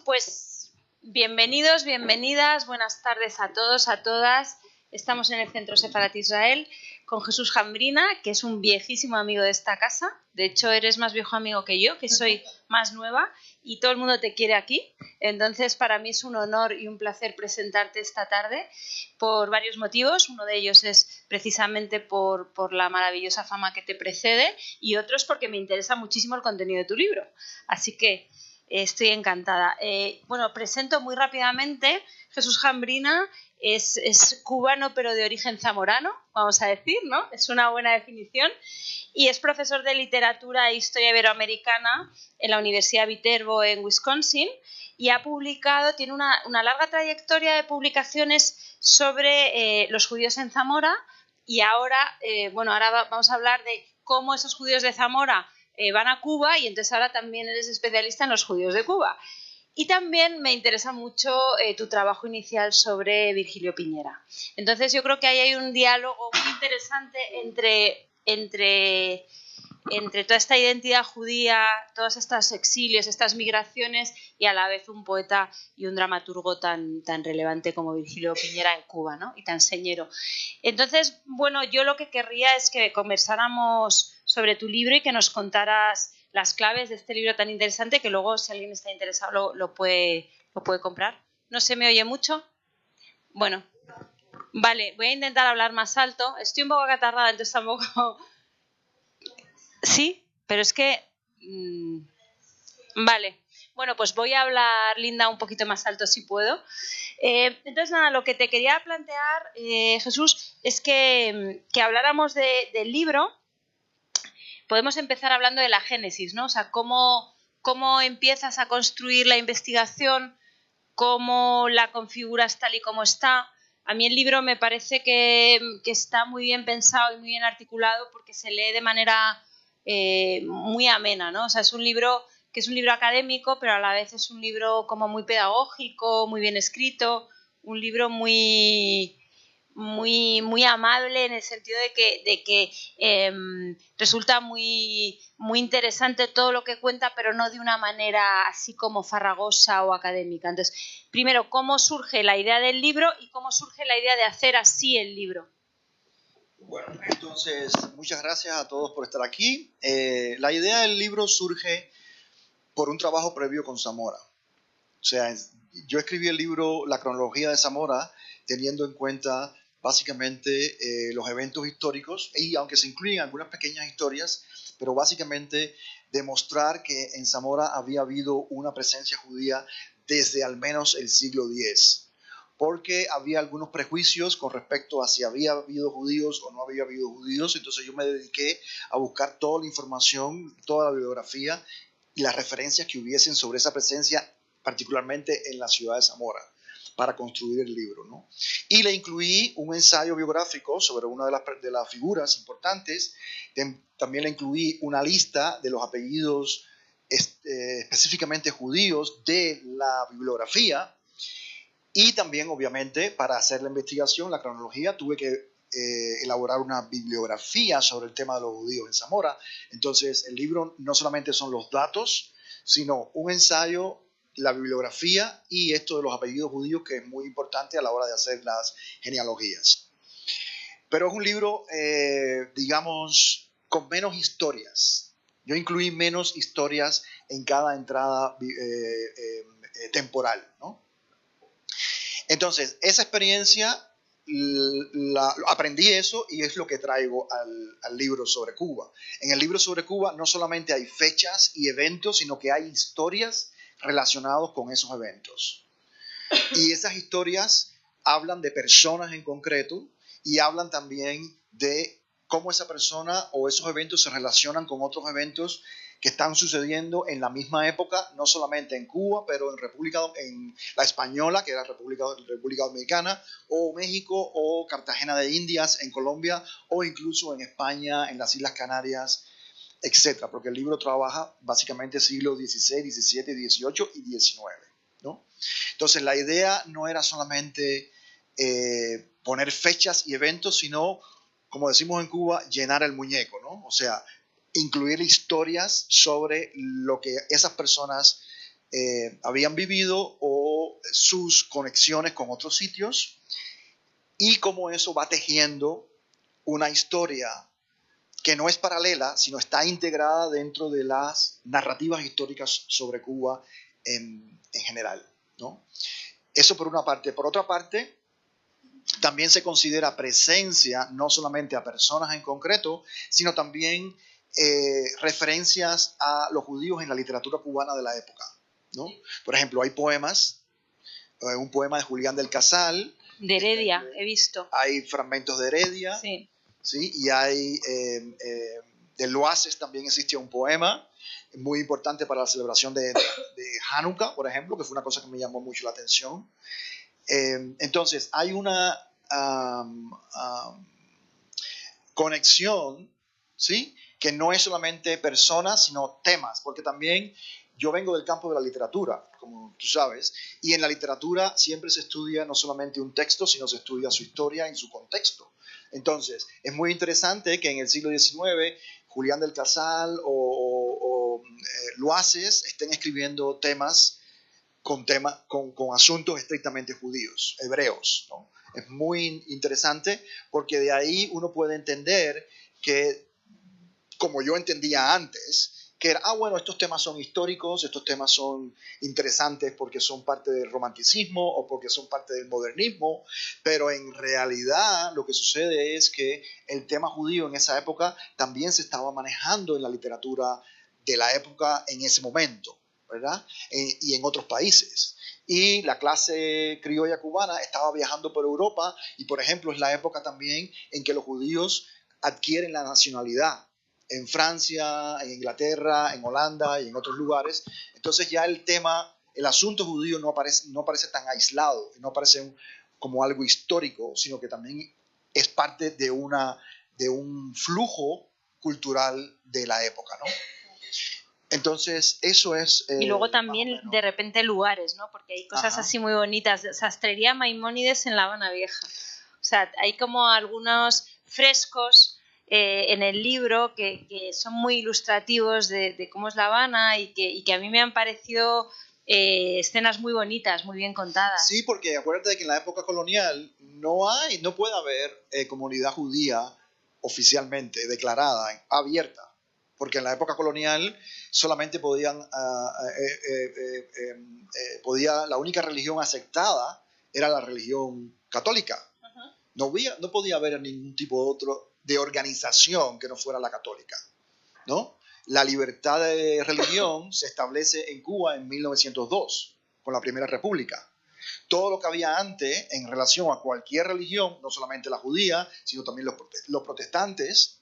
Pues bienvenidos, bienvenidas, buenas tardes a todos, a todas. Estamos en el Centro Sefarat Israel con Jesús Jambrina, que es un viejísimo amigo de esta casa. De hecho, eres más viejo amigo que yo, que soy más nueva, y todo el mundo te quiere aquí. Entonces, para mí es un honor y un placer presentarte esta tarde por varios motivos. Uno de ellos es precisamente por la maravillosa fama que te precede, y otros porque me interesa muchísimo el contenido de tu libro. Así que estoy encantada. Bueno, presento muy rápidamente. Jesús Jambrina es cubano, pero de origen zamorano, vamos a decir, ¿no? Es una buena definición. Y es profesor de literatura e historia iberoamericana en la Universidad Viterbo en Wisconsin, y ha publicado, tiene una larga trayectoria de publicaciones sobre los judíos en Zamora, y ahora vamos a hablar de cómo esos judíos de Zamora van a Cuba, y entonces ahora también eres especialista en los judíos de Cuba. Y también me interesa mucho tu trabajo inicial sobre Virgilio Piñera. Entonces yo creo que ahí hay un diálogo muy interesante entre toda esta identidad judía, todos estos exilios, estas migraciones, y a la vez un poeta y un dramaturgo tan relevante como Virgilio Piñera en Cuba, ¿no? Y tan señero. Entonces, bueno, yo lo que querría es que conversáramos sobre tu libro y que nos contaras las claves de este libro tan interesante, que luego, si alguien está interesado, lo puede comprar. ¿No se me oye mucho? Bueno, vale, voy a intentar hablar más alto. Estoy un poco acatarrada, entonces tampoco... Sí, pero es que... Vale, bueno, pues voy a hablar, Linda, un poquito más alto si puedo. Entonces, nada, lo que te quería plantear, Jesús, es que habláramos del libro. Podemos empezar hablando de la génesis, ¿no? O sea, cómo empiezas a construir la investigación, cómo la configuras tal y como está. A mí el libro me parece que está muy bien pensado y muy bien articulado, porque se lee de manera muy amena, ¿no? O sea, es un libro académico, pero a la vez es un libro como muy pedagógico, muy bien escrito, un libro muy amable, en el sentido de que resulta muy interesante todo lo que cuenta, pero no de una manera así como farragosa o académica. Entonces, primero, ¿cómo surge la idea del libro y cómo surge la idea de hacer así el libro? Bueno, entonces, muchas gracias a todos por estar aquí. La idea del libro surge por un trabajo previo con Zamora. O sea, yo escribí el libro La cronología de Zamora teniendo en cuenta básicamente los eventos históricos, y aunque se incluyen algunas pequeñas historias, pero básicamente demostrar que en Zamora había habido una presencia judía desde al menos el siglo X, porque había algunos prejuicios con respecto a si había habido judíos o no había habido judíos. Entonces yo me dediqué a buscar toda la información, toda la bibliografía y las referencias que hubiesen sobre esa presencia, particularmente en la ciudad de Zamora, para construir el libro, ¿no? Y le incluí un ensayo biográfico sobre una de las figuras importantes. También le incluí una lista de los apellidos específicamente judíos de la bibliografía. Y también, obviamente, para hacer la investigación, la cronología, tuve que elaborar una bibliografía sobre el tema de los judíos en Zamora. Entonces, el libro no solamente son los datos, sino un ensayo, la bibliografía y esto de los apellidos judíos, que es muy importante a la hora de hacer las genealogías. Pero es un libro, digamos, con menos historias. Yo incluí menos historias en cada entrada temporal, ¿no? Entonces, esa experiencia, aprendí eso, y es lo que traigo al libro sobre Cuba. En el libro sobre Cuba no solamente hay fechas y eventos, sino que hay historias relacionadas con esos eventos. Y esas historias hablan de personas en concreto, y hablan también de cómo esa persona o esos eventos se relacionan con otros eventos que están sucediendo en la misma época, no solamente en Cuba, pero en la Española, que era República Dominicana, o México, o Cartagena de Indias en Colombia, o incluso en España, en las Islas Canarias, etc. Porque el libro trabaja básicamente siglos XVI, XVII, XVIII y XIX, ¿no? Entonces, la idea no era solamente poner fechas y eventos, sino, como decimos en Cuba, llenar el muñeco, ¿no? O sea, incluir historias sobre lo que esas personas habían vivido o sus conexiones con otros sitios y cómo eso va tejiendo una historia que no es paralela, sino está integrada dentro de las narrativas históricas sobre Cuba en general, ¿no? Eso por una parte. Por otra parte, también se considera presencia no solamente a personas en concreto, sino también referencias a los judíos en la literatura cubana de la época, ¿no? Por ejemplo, hay poemas, un poema de Julián del Casal. De Heredia, he visto. Hay fragmentos de Heredia. Sí. ¿Sí? Y hay de Loaces también existía un poema muy importante para la celebración de Hanukkah, por ejemplo, que fue una cosa que me llamó mucho la atención. Entonces, hay una conexión, ¿sí? Que no es solamente personas, sino temas, porque también yo vengo del campo de la literatura, como tú sabes, y en la literatura siempre se estudia no solamente un texto, sino se estudia su historia y su contexto. Entonces, es muy interesante que en el siglo XIX Julián del Casal o Loaces estén escribiendo temas con asuntos estrictamente judíos, hebreos, ¿no? Es muy interesante porque de ahí uno puede entender que, como yo entendía antes, que era, bueno, estos temas son históricos, estos temas son interesantes porque son parte del romanticismo o porque son parte del modernismo, pero en realidad lo que sucede es que el tema judío en esa época también se estaba manejando en la literatura de la época en ese momento, ¿verdad? Y en otros países. Y la clase criolla cubana estaba viajando por Europa y, por ejemplo, es la época también en que los judíos adquieren la nacionalidad en Francia, en Inglaterra, en Holanda y en otros lugares. Entonces ya el asunto judío no parece tan aislado, no parece como algo histórico, sino que también es parte de un flujo cultural de la época, ¿no? Entonces, eso es... y luego también, de repente, lugares, ¿no? Porque hay cosas así muy bonitas. Sastrería Maimónides en La Habana Vieja. O sea, hay como algunos frescos en el libro que son muy ilustrativos de cómo es La Habana y que a mí me han parecido escenas muy bonitas, muy bien contadas. Sí, porque acuérdate de que en la época colonial no puede haber comunidad judía oficialmente declarada, abierta. Porque en la época colonial solamente la única religión aceptada era la religión católica. Uh-huh. No podía haber ningún tipo de organización que no fuera la católica, ¿no? La libertad de religión se establece en Cuba en 1902, con la Primera República. Todo lo que había antes en relación a cualquier religión, no solamente la judía, sino también los protestantes,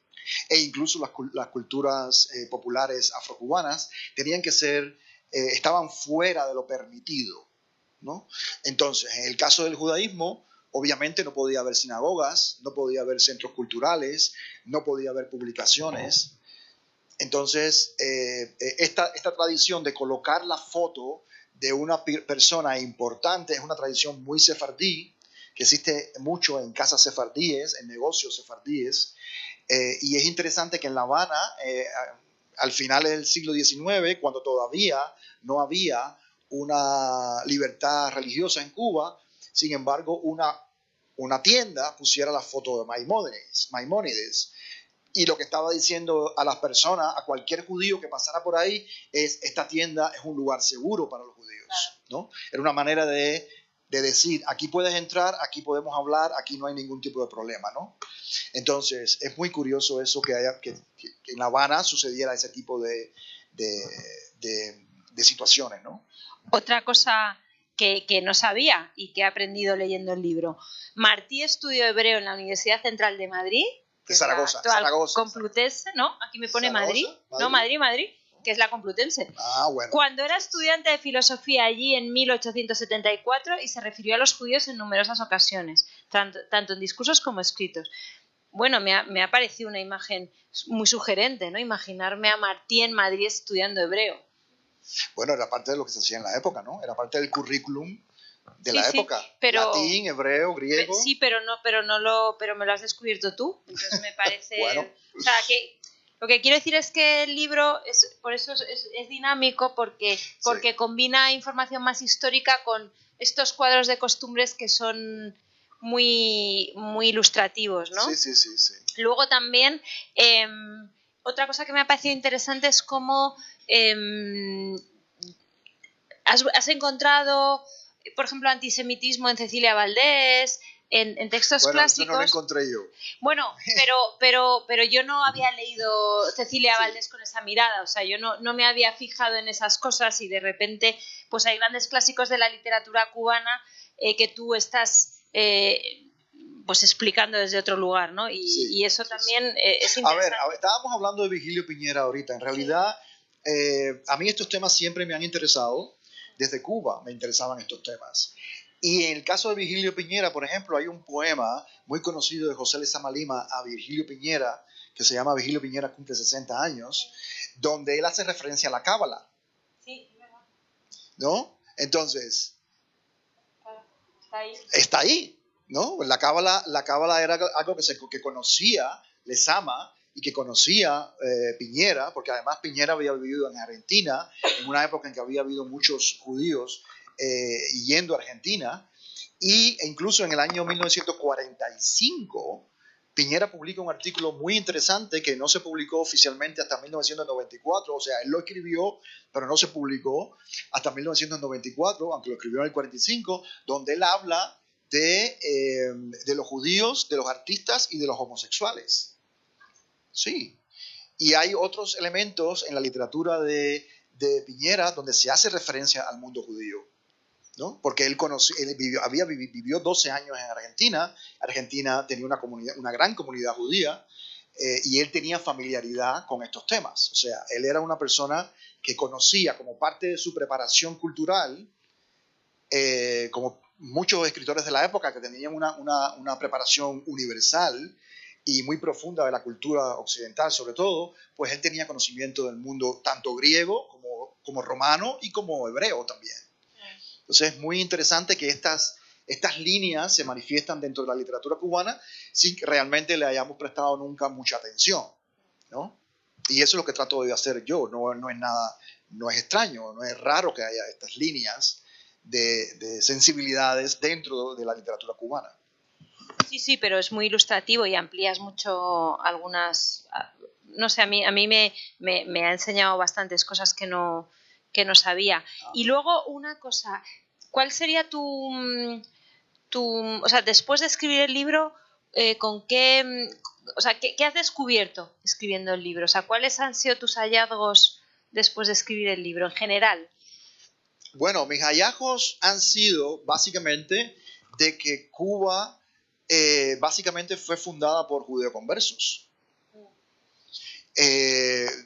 e incluso las culturas populares afrocubanas, tenían que estaban fuera de lo permitido, ¿no? Entonces, en el caso del judaísmo, obviamente no podía haber sinagogas, no podía haber centros culturales, no podía haber publicaciones. Entonces, esta tradición de colocar la foto de una persona importante es una tradición muy sefardí, que existe mucho en casas sefardíes, en negocios sefardíes. Y es interesante que en La Habana, al final del siglo XIX, cuando todavía no había una libertad religiosa en Cuba, sin embargo, una tienda pusiera la foto de Maimónides. Y lo que estaba diciendo a las personas, a cualquier judío que pasara por ahí, esta tienda es un lugar seguro para los judíos, ¿no? Era una manera de decir, aquí puedes entrar, aquí podemos hablar, aquí no hay ningún tipo de problema, ¿no? Entonces, es muy curioso eso que en La Habana sucediera ese tipo de situaciones, ¿no? Otra cosa que no sabía y que he aprendido leyendo el libro. Martí estudió hebreo en la Universidad Central de Madrid, que Zaragoza, es la actual Complutense, ¿no? Aquí me pone Madrid. No, Madrid, que es la Complutense. Ah, bueno. Cuando era estudiante de filosofía allí en 1874 y se refirió a los judíos en numerosas ocasiones, tanto en discursos como escritos. Bueno, me ha parecido una imagen muy sugerente, ¿no? Imaginarme a Martí en Madrid estudiando hebreo. Bueno, era parte de lo que se hacía en la época, ¿no? Era parte del currículum de la época. Pero, latín, hebreo, griego. Sí, pero me lo has descubierto tú. Entonces me parece... Bueno. O sea, que Lo que quiero decir es que el libro, por eso es dinámico, porque combina información más histórica con estos cuadros de costumbres que son muy, muy ilustrativos, ¿no? Sí. Luego también, otra cosa que me ha parecido interesante es cómo has encontrado, por ejemplo, antisemitismo en Cecilia Valdés, en textos clásicos. Eso no lo encontré yo. Bueno, pero yo no había leído Cecilia Valdés con esa mirada, o sea, yo no me había fijado en esas cosas y de repente pues hay grandes clásicos de la literatura cubana que tú estás pues explicando desde otro lugar, ¿no? Y eso también es interesante. A ver, estábamos hablando de Virgilio Piñera ahorita, en realidad a mí estos temas siempre me han interesado, desde Cuba me interesaban estos temas. Y en el caso de Virgilio Piñera, por ejemplo, hay un poema muy conocido de José Lezama Lima a Virgilio Piñera, que se llama Virgilio Piñera cumple 60 años, donde él hace referencia a la cábala. Sí, es verdad. ¿No? Entonces, está ahí, ¿no? La cábala era algo que conocía Lezama y que conocía Piñera, porque además Piñera había vivido en Argentina, en una época en que había habido muchos judíos yendo a Argentina, e incluso en el año 1945 Piñera publica un artículo muy interesante que no se publicó oficialmente hasta 1994, o sea, él lo escribió, pero no se publicó hasta 1994, aunque lo escribió en el 45, donde él habla de los judíos, de los artistas y de los homosexuales. Sí. Y hay otros elementos en la literatura de Piñera donde se hace referencia al mundo judío, ¿no? Porque él vivió 12 años en Argentina. Argentina tenía una gran comunidad judía y él tenía familiaridad con estos temas. O sea, él era una persona que conocía como parte de su preparación cultural, como muchos escritores de la época que tenían una preparación universal y muy profunda de la cultura occidental sobre todo, pues él tenía conocimiento del mundo tanto griego como romano y como hebreo también. Entonces es muy interesante que estas líneas se manifiestan dentro de la literatura cubana sin que realmente le hayamos prestado nunca mucha atención, ¿no? Y eso es lo que trato de hacer yo, no es nada, no es extraño, no es raro que haya estas líneas de sensibilidades dentro de la literatura cubana. Sí, pero es muy ilustrativo y amplías mucho algunas, no sé, a mí me ha enseñado bastantes cosas que no sabía. Y luego una cosa, ¿cuál sería o sea, después de escribir el libro, con qué, o sea, ¿qué has descubierto escribiendo el libro? O sea, ¿cuáles han sido tus hallazgos después de escribir el libro en general? Bueno, mis hallazgos han sido básicamente de que Cuba básicamente fue fundada por judeoconversos.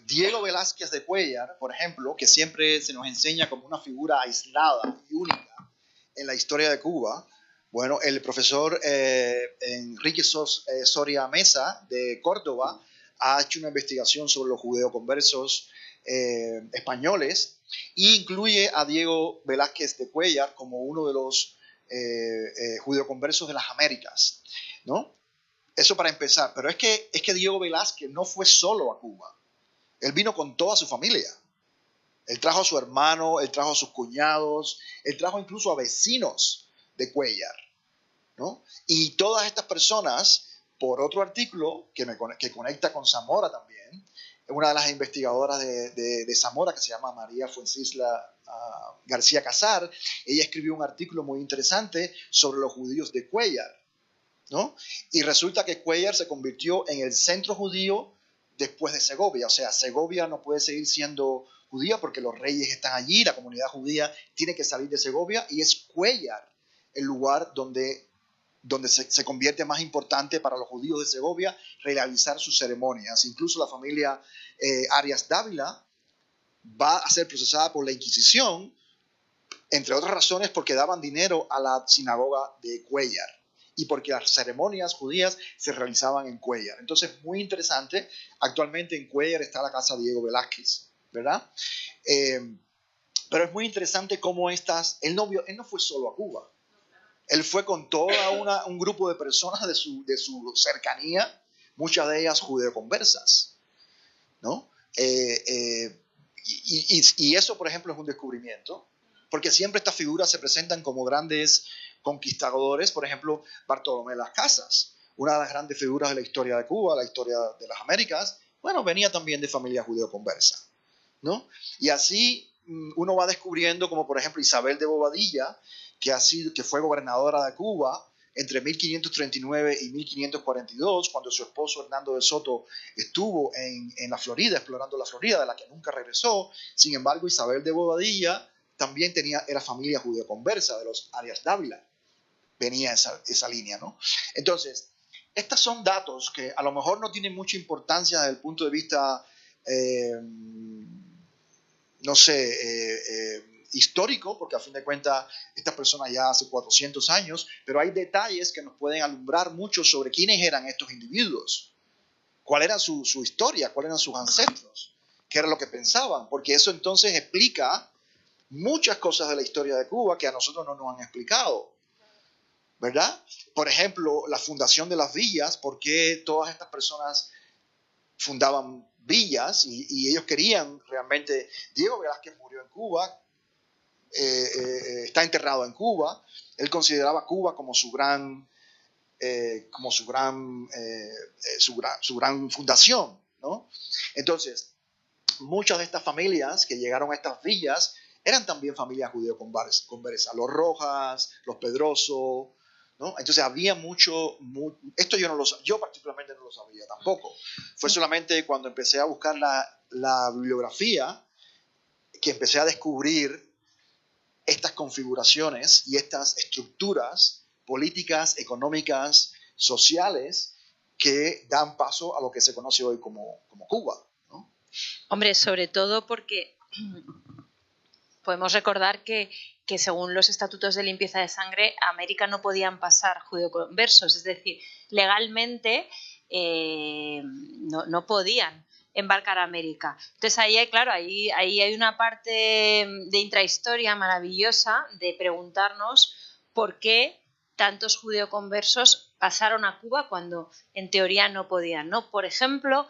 Diego Velázquez de Cuéllar, por ejemplo, que siempre se nos enseña como una figura aislada y única en la historia de Cuba. Bueno, el profesor Enrique Soria Mesa de Córdoba ha hecho una investigación sobre los judeoconversos españoles e incluye a Diego Velázquez de Cuéllar como uno de los judeoconversos de las Américas, ¿no? Eso para empezar. Pero es que Diego Velázquez no fue solo a Cuba. Él vino con toda su familia. Él trajo a su hermano, él trajo a sus cuñados, él trajo incluso a vecinos de Cuéllar, ¿no? Y todas estas personas, por otro artículo que conecta con Zamora también, una de las investigadoras de Zamora, que se llama María Fuencisla García Casar, ella escribió un artículo muy interesante sobre los judíos de Cuéllar, ¿no? Y resulta que Cuéllar se convirtió en el centro judío después de Segovia. O sea, Segovia no puede seguir siendo judía porque los reyes están allí, la comunidad judía tiene que salir de Segovia y es Cuéllar el lugar donde se convierte más importante para los judíos de Segovia realizar sus ceremonias. Incluso la familia Arias Dávila va a ser procesada por la Inquisición, entre otras razones porque daban dinero a la sinagoga de Cuéllar y porque las ceremonias judías se realizaban en Cuéllar. Entonces, muy interesante. Actualmente en Cuéllar está la casa Diego Velázquez, ¿verdad? Pero es muy interesante cómo él no fue solo a Cuba. Él fue con todo un grupo de personas de su cercanía, muchas de ellas judeoconversas. ¿no? Y eso, por ejemplo, es un descubrimiento, porque siempre estas figuras se presentan como grandes conquistadores. Por ejemplo, Bartolomé Las Casas, una de las grandes figuras de la historia de Cuba, la historia de las Américas, bueno, venía también de familia judeo-conversa, ¿no? Y así uno va descubriendo, como por ejemplo Isabel de Bobadilla, que fue gobernadora de Cuba entre 1539 y 1542, cuando su esposo Hernando de Soto estuvo en la Florida, explorando la Florida, de la que nunca regresó. Sin embargo, Isabel de Bobadilla también era familia judeo-conversa, de los Arias Dávila, venía esa línea, ¿no? Entonces, estos son datos que a lo mejor no tienen mucha importancia desde el punto de vista, no sé, histórico, porque a fin de cuentas estas personas ya hace 400 años, pero hay detalles que nos pueden alumbrar mucho sobre quiénes eran estos individuos, cuál era su historia, cuáles eran sus ancestros, qué era lo que pensaban, porque eso entonces explica muchas cosas de la historia de Cuba que a nosotros no nos han explicado, ¿verdad? Por ejemplo, la fundación de las villas, por qué todas estas personas fundaban villas y ellos querían realmente. Diego Velázquez murió en Cuba, está enterrado en Cuba. Él consideraba Cuba como su gran fundación, ¿no? Entonces, muchas de estas familias que llegaron a estas villas eran también familias judeo-conversas, los Rojas, los Pedroso, ¿no? Entonces había esto yo particularmente no lo sabía tampoco. Fue solamente cuando empecé a buscar la bibliografía que empecé a descubrir estas configuraciones y estas estructuras políticas, económicas, sociales que dan paso a lo que se conoce hoy como Cuba, ¿no? Hombre, sobre todo porque podemos recordar que según los estatutos de limpieza de sangre, a América no podían pasar judeoconversos, es decir, legalmente no podían embarcar a América. Entonces ahí hay una parte de intrahistoria maravillosa de preguntarnos por qué tantos judeoconversos pasaron a Cuba cuando en teoría no podían, ¿no? Por ejemplo,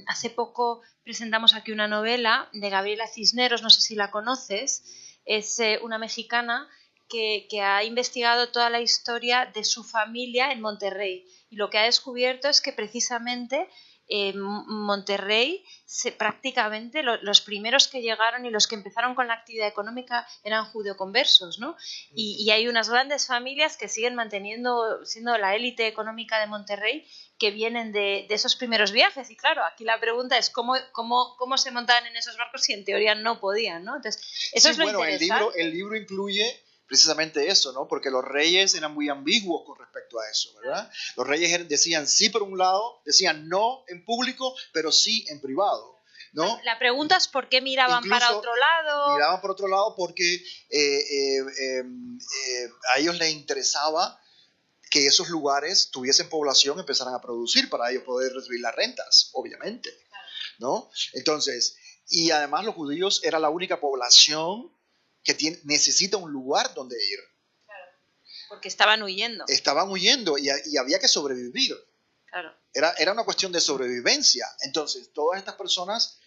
hace poco presentamos aquí una novela de Gabriela Cisneros, no sé si la conoces, es una mexicana que ha investigado toda la historia de su familia en Monterrey y lo que ha descubierto es que precisamente Monterrey prácticamente los primeros que llegaron y los que empezaron con la actividad económica eran judeoconversos, ¿no? Y hay unas grandes familias que siguen siendo la élite económica de Monterrey, que vienen de esos primeros viajes. Y claro, aquí la pregunta es cómo se montaban en esos barcos si en teoría no podían, ¿no? Entonces, eso es lo interesante. El libro incluye precisamente eso, ¿no? Porque los reyes eran muy ambiguos con respecto a eso, ¿verdad? Los reyes decían sí por un lado, decían no en público, pero sí en privado, ¿no? La pregunta es por qué miraban para otro lado. Miraban por otro lado porque a ellos les interesaba que esos lugares tuviesen población, empezaran a producir para ellos poder recibir las rentas, obviamente, ¿no? Entonces, y además los judíos era la única población que necesita un lugar donde ir. Claro, porque estaban huyendo. Estaban huyendo y había que sobrevivir. Claro. Era una cuestión de sobrevivencia. Entonces, todas estas personas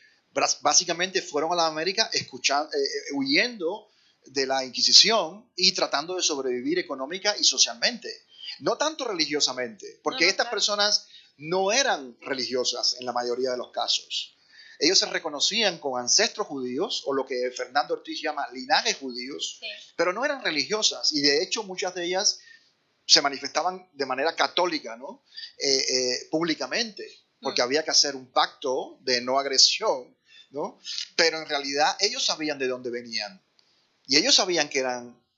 básicamente fueron a la América huyendo de la Inquisición y tratando de sobrevivir económica y socialmente. No tanto religiosamente, porque estas personas no eran religiosas en la mayoría de los casos. Ellos se reconocían con ancestros judíos, o lo que Fernando Ortiz llama linajes judíos, sí, pero no eran religiosas, y de hecho muchas de ellas se manifestaban de manera católica, ¿no? Públicamente, porque había que hacer un pacto de no agresión, ¿no? Pero en realidad ellos sabían de dónde venían, y ellos sabían que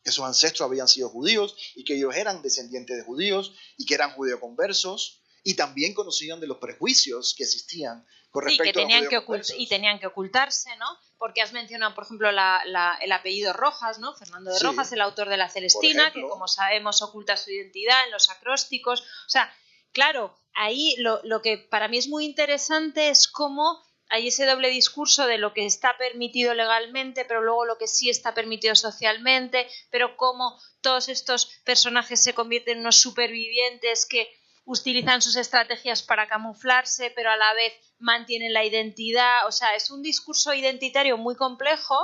sus ancestros habían sido judíos, y que ellos eran descendientes de judíos, y que eran judeoconversos, y también conocían de los prejuicios que existían con respecto a los judeoconversos. Y tenían que ocultarse, ¿no? Porque has mencionado, por ejemplo, el apellido Rojas, ¿no? Fernando de Rojas, el autor de La Celestina, que como sabemos oculta su identidad en los acrósticos. O sea, claro, ahí lo que para mí es muy interesante es cómo hay ese doble discurso de lo que está permitido legalmente, pero luego lo que sí está permitido socialmente, pero cómo todos estos personajes se convierten en unos supervivientes que utilizan sus estrategias para camuflarse, pero a la vez mantienen la identidad. O sea, es un discurso identitario muy complejo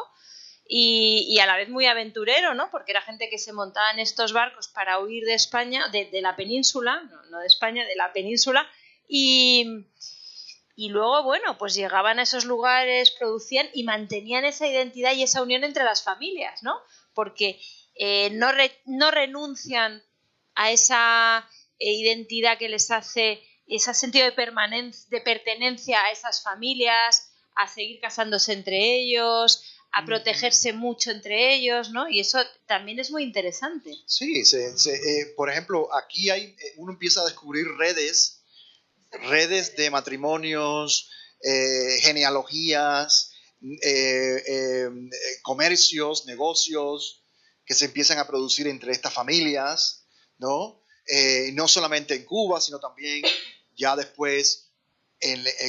y a la vez muy aventurero, ¿no? Porque era gente que se montaba en estos barcos para huir de España, de la península, no de España, de la península, y luego, bueno, pues llegaban a esos lugares, producían y mantenían esa identidad y esa unión entre las familias, ¿no? Porque no renuncian a esa identidad que les hace ese sentido de pertenencia a esas familias, a seguir casándose entre ellos, a protegerse mucho entre ellos, ¿no? Y eso también es muy interesante. Sí, por ejemplo, aquí uno empieza a descubrir redes de matrimonios, genealogías, comercios, negocios que se empiezan a producir entre estas familias, ¿no? No solamente en Cuba, sino también ya después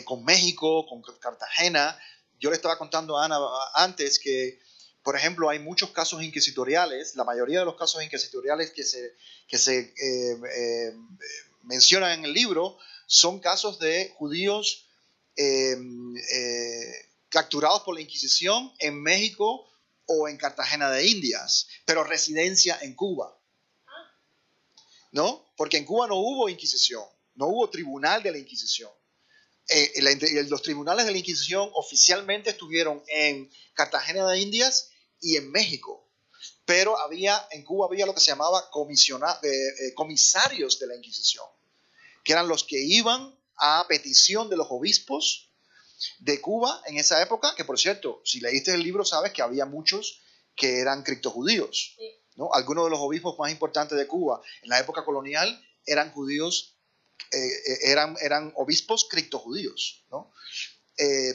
con México, con Cartagena. Yo le estaba contando a Ana antes que, por ejemplo, hay muchos casos inquisitoriales, la mayoría de los casos inquisitoriales que se mencionan en el libro son casos de judíos capturados por la Inquisición en México o en Cartagena de Indias, pero residencia en Cuba, ¿no? Porque en Cuba no hubo Inquisición, no hubo tribunal de la Inquisición. Los tribunales de la Inquisición oficialmente estuvieron en Cartagena de Indias y en México, pero en Cuba había lo que se llamaba comisarios de la Inquisición, que eran los que iban a petición de los obispos de Cuba en esa época, que por cierto, si leíste el libro sabes que había muchos que eran criptojudíos, ¿no? Algunos de los obispos más importantes de Cuba en la época colonial eran judíos, eran obispos criptojudíos, ¿no?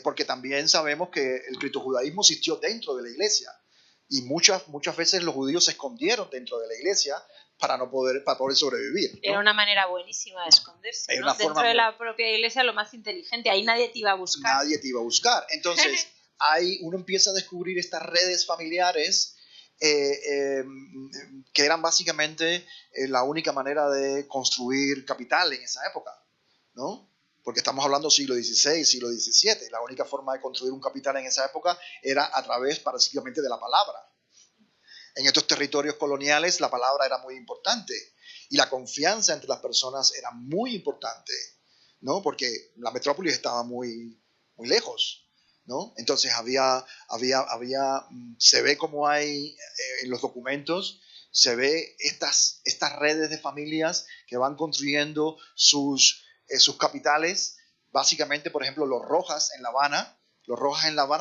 Porque también sabemos que el criptojudaísmo existió dentro de la iglesia y muchas veces los judíos se escondieron dentro de la iglesia para poder sobrevivir, ¿no? Era una manera buenísima de esconderse, ¿no? Dentro de la propia iglesia, lo más inteligente. Ahí nadie te iba a buscar. Nadie te iba a buscar. Entonces, uno empieza a descubrir estas redes familiares que eran básicamente la única manera de construir capital en esa época, ¿no? Porque estamos hablando siglo XVI, siglo XVII. La única forma de construir un capital en esa época era a través, básicamente, de la palabra. En estos territorios coloniales la palabra era muy importante y la confianza entre las personas era muy importante, ¿no? Porque la metrópolis estaba muy, muy lejos, ¿no? Entonces se ve como hay en los documentos, se ve estas redes de familias que van construyendo sus capitales. Básicamente, por ejemplo, los Rojas en La Habana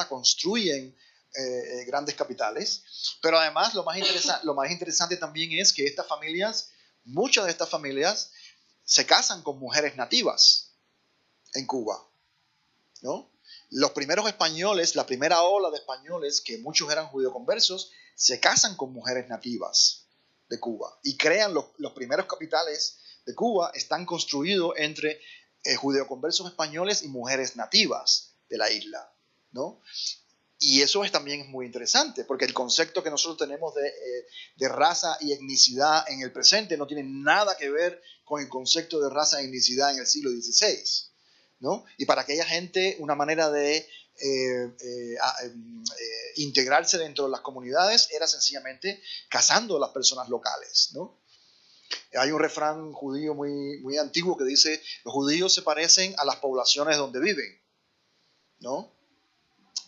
construyen grandes capitales, pero además lo más interesante también es que muchas de estas familias se casan con mujeres nativas en Cuba, ¿no? Los primeros españoles, la primera ola de españoles, que muchos eran judeoconversos, se casan con mujeres nativas de Cuba y crean los primeros capitales de Cuba, están construidos entre judeoconversos españoles y mujeres nativas de la isla, ¿no? Y eso también es muy interesante, porque el concepto que nosotros tenemos de raza y etnicidad en el presente no tiene nada que ver con el concepto de raza y etnicidad en el siglo XVI, ¿no? Y para aquella gente, una manera de integrarse dentro de las comunidades era sencillamente casando a las personas locales, ¿no? Hay un refrán judío muy, muy antiguo que dice: los judíos se parecen a las poblaciones donde viven, ¿no?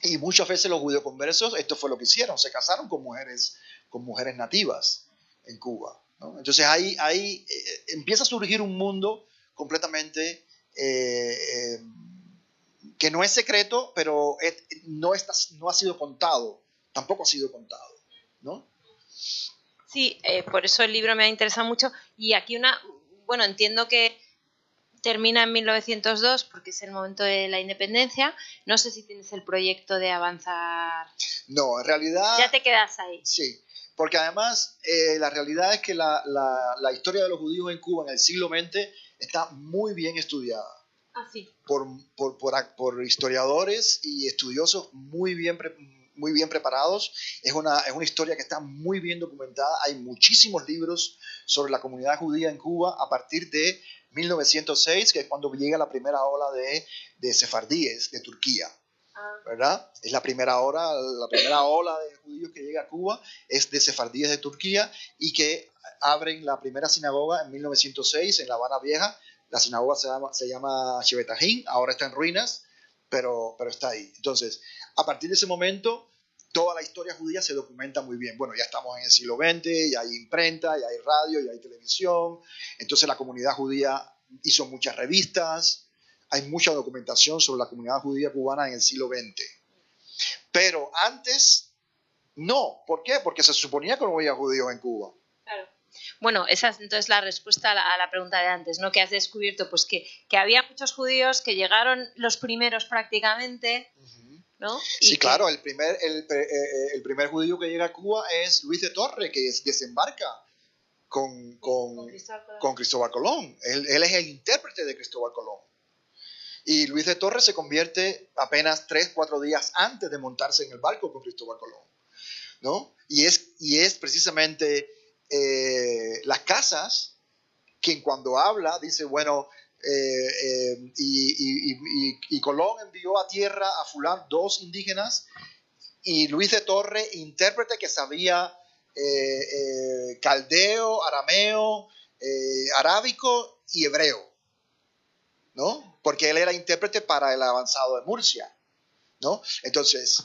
Y muchas veces los judeoconversos, esto fue lo que hicieron, se casaron con mujeres nativas en Cuba, ¿no? Entonces ahí empieza a surgir un mundo completamente que no es secreto, pero no ha sido contado, tampoco ha sido contado, ¿no? Sí, por eso el libro me ha interesado mucho. Y aquí bueno, entiendo que termina en 1902 porque es el momento de la independencia. No sé si tienes el proyecto de avanzar. No, en realidad... Ya te quedas ahí. Sí, porque además la realidad es que la historia de los judíos en Cuba en el siglo XX está muy bien estudiada. Ah, sí. Por historiadores y estudiosos muy bien muy bien preparados. Es una historia que está muy bien documentada. Hay muchísimos libros sobre la comunidad judía en Cuba a partir de 1906, que es cuando llega la primera ola de sefardíes de Turquía, ¿verdad? Es la primera ola de judíos que llega a Cuba, es de sefardíes de Turquía, y que abren la primera sinagoga en 1906 en La Habana Vieja. La sinagoga se llama Shebetajín, ahora está en ruinas, pero está ahí. Entonces, a partir de ese momento, toda la historia judía se documenta muy bien. Bueno, ya estamos en el siglo XX, ya hay imprenta, ya hay radio, ya hay televisión. Entonces la comunidad judía hizo muchas revistas, hay mucha documentación sobre la comunidad judía cubana en el siglo XX. Pero antes, no. ¿Por qué? Porque se suponía que no había judíos en Cuba. Claro. Bueno, esa es entonces la respuesta a la pregunta de antes, ¿no? Que has descubierto pues que había muchos judíos, que llegaron los primeros prácticamente, ¿no? Sí, claro, el primer judío que llega a Cuba es Luis de Torre, que desembarca con Cristóbal Colón. Él es el intérprete de Cristóbal Colón. Y Luis de Torres se convierte apenas 3-4 días antes de montarse en el barco con Cristóbal Colón, ¿no? Y es precisamente Las Casas quien cuando habla dice, bueno, y Colón envió a tierra a fulano 2 indígenas, y Luis de Torres, intérprete que sabía caldeo, arameo, arábico y hebreo, ¿no? Porque él era intérprete para el avanzado de Murcia, ¿no? Entonces,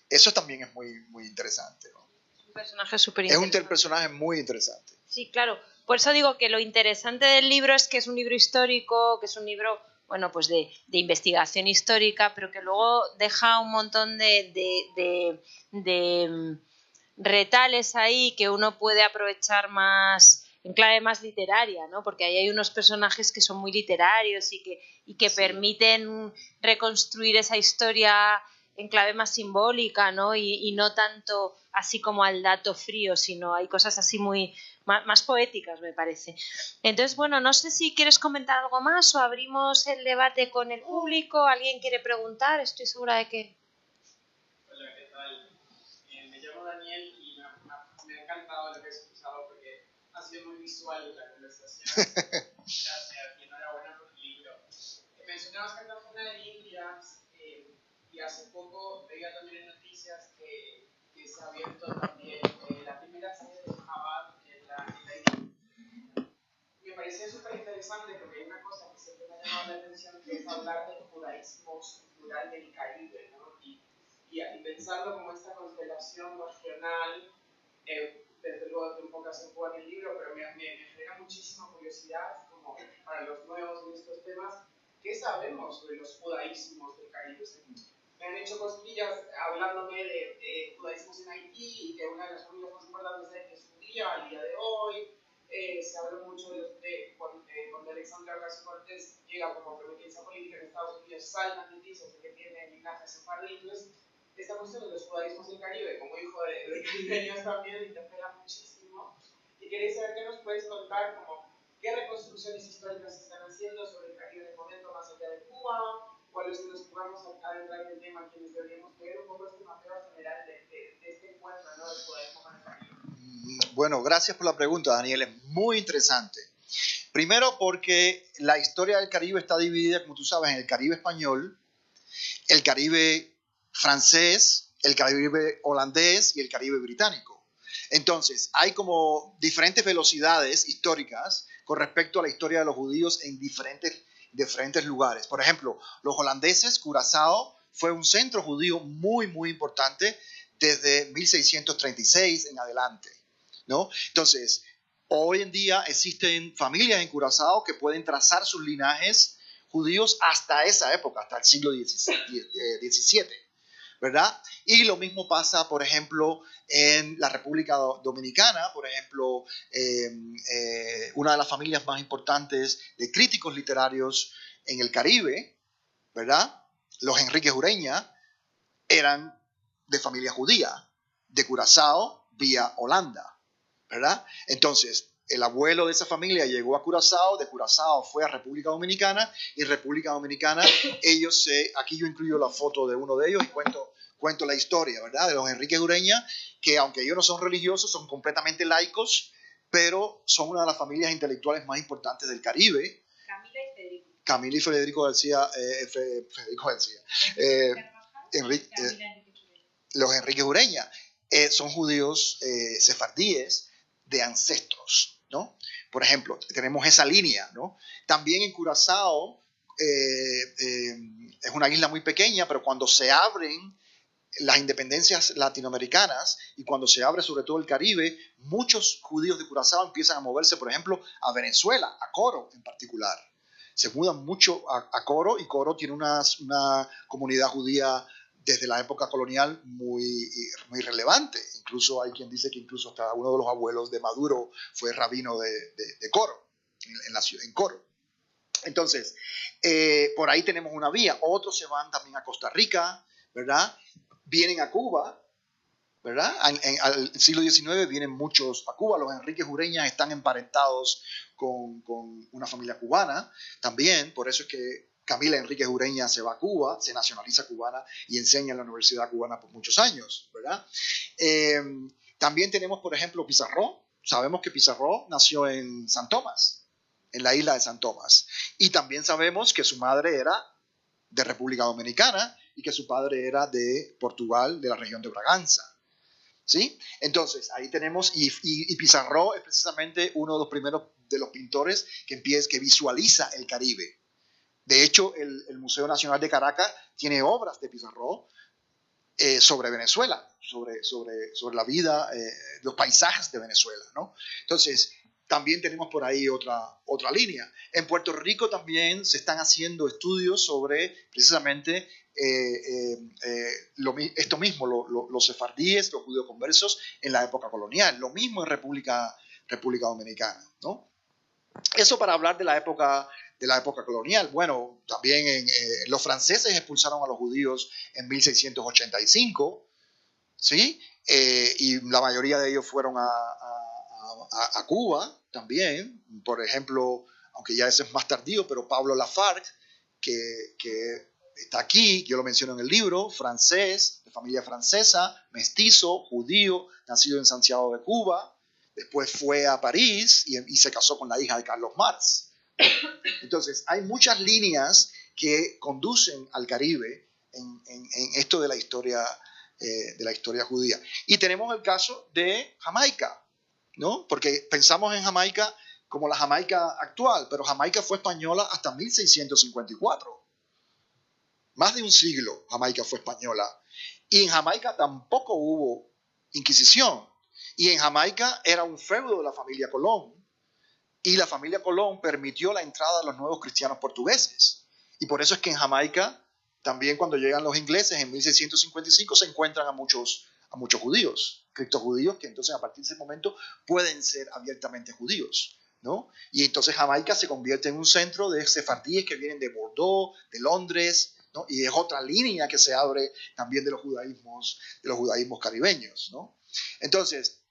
eso también es muy, muy interesante, ¿no? Es un personaje súper interesante. Es un personaje muy interesante. Sí, claro. Por eso digo que lo interesante del libro es que es un libro histórico, que es un libro, bueno, pues de investigación histórica, pero que luego deja un montón de retales ahí que uno puede aprovechar más en clave más literaria, ¿no? Porque ahí hay unos personajes que son muy literarios y que sí, permiten reconstruir esa historia en clave más simbólica, ¿no? Y no tanto así como al dato frío, sino hay cosas así muy más poéticas, me parece. Entonces, bueno, no sé si quieres comentar algo más o abrimos el debate con el público. ¿Alguien quiere preguntar? Estoy segura de que... Hola, ¿qué tal? Me llamo Daniel y me ha encantado lo que he escuchado porque ha sido muy visual la conversación. Gracias y enhorabuena por el libro. Mencionabas Cartagena de Indias y hace poco veía también en noticias que se ha abierto también la primera sede de Chabad en la isla. Me parecía súper interesante porque hay una cosa que siempre me ha llamado la atención, que es hablar del judaísmo cultural del Caribe, ¿no? Y pensarlo como esta constelación regional, desde luego te enfocas en Cuba en el libro, pero me genera muchísima curiosidad, como para los nuevos en estos temas, ¿qué sabemos sobre los judaísmos del Caribe? Me han hecho cosquillas hablándome de judaísmos en Haití y que una de las familias más importantes de Haití es judía al día de hoy. Se habló mucho cuando Alexandria Ocasio-Cortez llega como prometida política en Estados Unidos, saltan noticias de que tiene linaje sefardí. Entonces, esta cuestión de los judaísmos del Caribe, como hijo de caribeños también, me interpela muchísimo. Y quería saber qué nos puedes contar, como qué reconstrucciones históricas se están haciendo sobre el Caribe en el momento más allá de Cuba, cuáles son los que vamos a adentrar en el tema, quienes deberíamos ver un poco este mapeo general de este encuentro, ¿no?, del judaísmo con el Caribe. Bueno, gracias por la pregunta, Daniel. Es muy interesante. Primero porque la historia del Caribe está dividida, como tú sabes, en el Caribe español, el Caribe francés, el Caribe holandés y el Caribe británico. Entonces, hay como diferentes velocidades históricas con respecto a la historia de los judíos en diferentes lugares. Por ejemplo, los holandeses, Curazao, fue un centro judío muy, muy importante desde 1636 en adelante, ¿no? Entonces, hoy en día existen familias en Curazao que pueden trazar sus linajes judíos hasta esa época, hasta el siglo XVII, ¿verdad? Y lo mismo pasa, por ejemplo, en la República Dominicana. Por ejemplo, una de las familias más importantes de críticos literarios en el Caribe, ¿verdad? Los Enríquez Ureña eran de familia judía, de Curazao vía Holanda, ¿verdad? Entonces, el abuelo de esa familia llegó a Curazao, de Curazao fue a República Dominicana, y en República Dominicana aquí yo incluyo la foto de uno de ellos y cuento cuento la historia, ¿verdad? De los Enríquez Ureña, que aunque ellos no son religiosos, son completamente laicos, pero son una de las familias intelectuales más importantes del Caribe. Camila y Federico García, los Enríquez Ureña, son judíos sefardíes de ancestros, ¿no? Por ejemplo, tenemos esa línea, ¿no? También en Curazao, es una isla muy pequeña, pero cuando se abren las independencias latinoamericanas y cuando se abre sobre todo el Caribe, muchos judíos de Curazao empiezan a moverse, por ejemplo, a Venezuela, a Coro en particular. Se mudan mucho a Coro, y Coro tiene una comunidad judía desde la época colonial muy relevante. Incluso hay quien dice que incluso hasta uno de los abuelos de Maduro fue rabino de Coro, en Coro. Entonces, por ahí tenemos una vía. Otros se van también a Costa Rica, ¿verdad? Vienen a Cuba, ¿verdad? Al siglo XIX vienen muchos a Cuba. Los Enríquez Ureña están emparentados con una familia cubana también. Por eso es que Camila Enríquez Ureña se va a Cuba, se nacionaliza cubana y enseña en la Universidad Cubana por muchos años, ¿verdad? También tenemos, por ejemplo, Pizarro. Sabemos que Pizarro nació en San Tomás, en la isla de San Tomás. Y también sabemos que su madre era de República Dominicana y que su padre era de Portugal, de la región de Braganza. ¿Sí? Entonces, ahí tenemos, y Pizarro es precisamente uno de los primeros de los pintores que visualiza el Caribe. De hecho, el Museo Nacional de Caracas tiene obras de Pizarro sobre Venezuela, sobre la vida, los paisajes de Venezuela, ¿no? Entonces, también tenemos por ahí otra línea. En Puerto Rico también se están haciendo estudios sobre precisamente esto mismo, los sefardíes, los judíos conversos en la época colonial. Lo mismo en República Dominicana, ¿no? Eso para hablar de la época colonial. Bueno, también los franceses expulsaron a los judíos en 1685, ¿sí? Y la mayoría de ellos fueron a Cuba también. Por ejemplo, aunque ya ese es más tardío, pero Pablo Lafargue, que está aquí, yo lo menciono en el libro, francés, de familia francesa, mestizo, judío, nacido en Santiago de Cuba. Después fue a París y se casó con la hija de Carlos Marx. Entonces, hay muchas líneas que conducen al Caribe en esto de la historia judía. Y tenemos el caso de Jamaica, ¿no? Porque pensamos en Jamaica como la Jamaica actual, pero Jamaica fue española hasta 1654. Más de un siglo Jamaica fue española. Y en Jamaica tampoco hubo Inquisición. Y en Jamaica era un feudo de la familia Colón. Y la familia Colón permitió la entrada de los nuevos cristianos portugueses. Y por eso es que en Jamaica, también cuando llegan los ingleses en 1655, se encuentran a muchos judíos, criptojudíos, que entonces a partir de ese momento pueden ser abiertamente judíos, ¿no? Y entonces Jamaica se convierte en un centro de sefardíes que vienen de Bordeaux, de Londres, ¿no? Y es otra línea que se abre también de los judaísmos caribeños, ¿no? Entonces,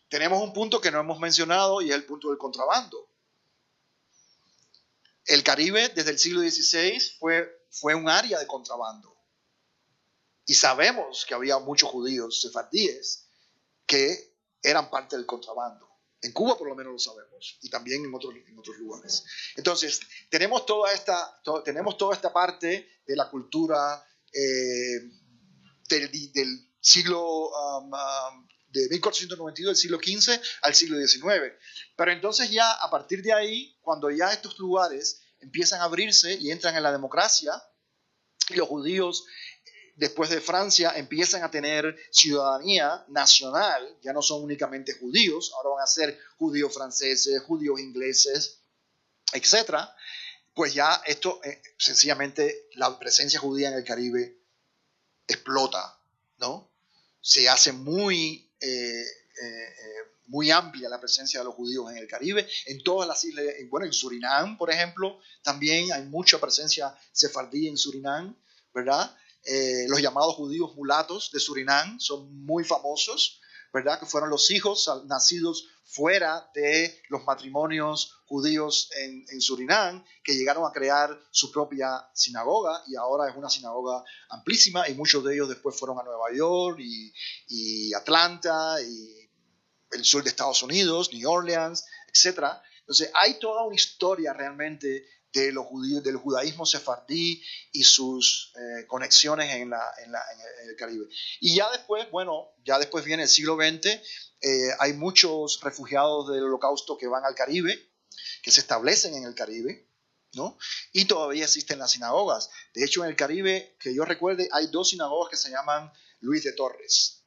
tenemos un punto que no hemos mencionado y es el punto del contrabando. El Caribe desde el siglo XVI fue un área de contrabando. Y sabemos que había muchos judíos sefardíes que eran parte del contrabando. En Cuba por lo menos lo sabemos, y también en otros lugares. Entonces, tenemos toda esta parte de la cultura del siglo de 1492, del siglo XV al siglo XIX. Pero entonces ya a partir de ahí, cuando ya estos lugares empiezan a abrirse y entran en la democracia, y los judíos después de Francia empiezan a tener ciudadanía nacional, ya no son únicamente judíos, ahora van a ser judíos franceses, judíos ingleses, etc. Pues ya esto, sencillamente, la presencia judía en el Caribe explota, ¿no? Se hace muy amplia la presencia de los judíos en el Caribe, en todas las islas, bueno, en Surinam, por ejemplo, también hay mucha presencia sefardí en Surinam, ¿verdad? Los llamados judíos mulatos de Surinam son muy famosos, ¿verdad? Que fueron los hijos nacidos fuera de los matrimonios judíos en Surinam, que llegaron a crear su propia sinagoga, y ahora es una sinagoga amplísima, y muchos de ellos después fueron a Nueva York y Atlanta y el sur de Estados Unidos, New Orleans, etc. Entonces hay toda una historia realmente de los judíos, del judaísmo sefardí y sus conexiones en el Caribe. Y ya después, bueno, ya después viene el siglo XX, hay muchos refugiados del Holocausto que van al Caribe, que se establecen en el Caribe, ¿no? Y todavía existen las sinagogas. De hecho, en el Caribe, que yo recuerde, hay 2 sinagogas que se llaman Luis de Torres.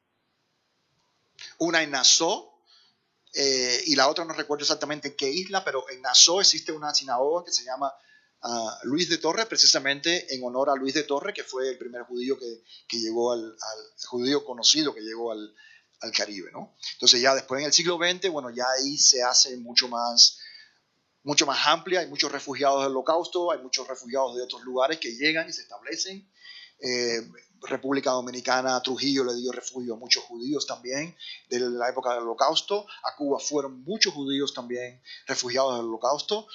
Una en Nassau, y la otra no recuerdo exactamente en qué isla, pero en Nassau existe una sinagoga que se llama Luis de Torres, precisamente en honor a Luis de Torres, que fue el primer judío que llegó al judío conocido que llegó al Caribe, ¿no? Entonces ya después en el siglo XX, bueno, ya ahí se hace mucho más amplia, hay muchos refugiados del Holocausto, hay muchos refugiados de otros lugares que llegan y se establecen. República Dominicana, Trujillo le dio refugio a muchos judíos también de la época del Holocausto. A Cuba fueron muchos judíos también refugiados del Holocausto.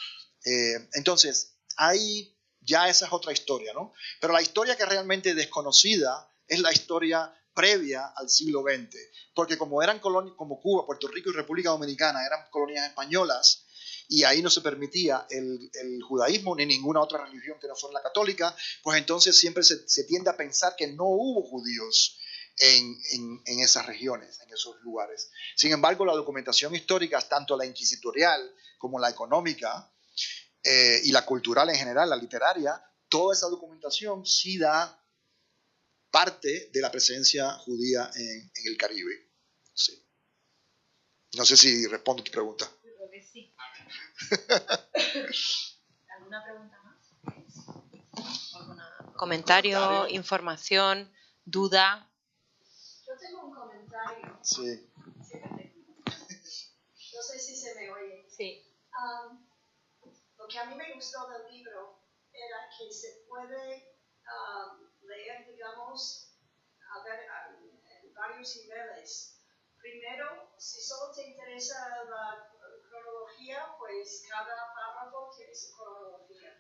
Entonces, ahí ya esa es otra historia, ¿no? Pero la historia que realmente es desconocida es la historia previa al siglo XX, porque como eran colonias, como Cuba, Puerto Rico y República Dominicana eran colonias españolas, y ahí no se permitía el judaísmo ni ninguna otra religión que no fuera la católica, pues entonces siempre se tiende a pensar que no hubo judíos en esas regiones, en esos lugares. Sin embargo, la documentación histórica, tanto la inquisitorial como la económica y la cultural en general, la literaria, toda esa documentación sí da parte de la presencia judía en el Caribe. Sí. No sé si respondo a tu pregunta. Yo creo que sí. ¿Alguna pregunta más? ¿Algún comentario, información, duda? Yo tengo un comentario. Sí. No sé si se me oye. Sí. Lo que a mí me gustó del libro era que se puede leer, digamos, en varios niveles. Primero, si solo te interesa la cronología, pues cada párrafo tiene su cronología.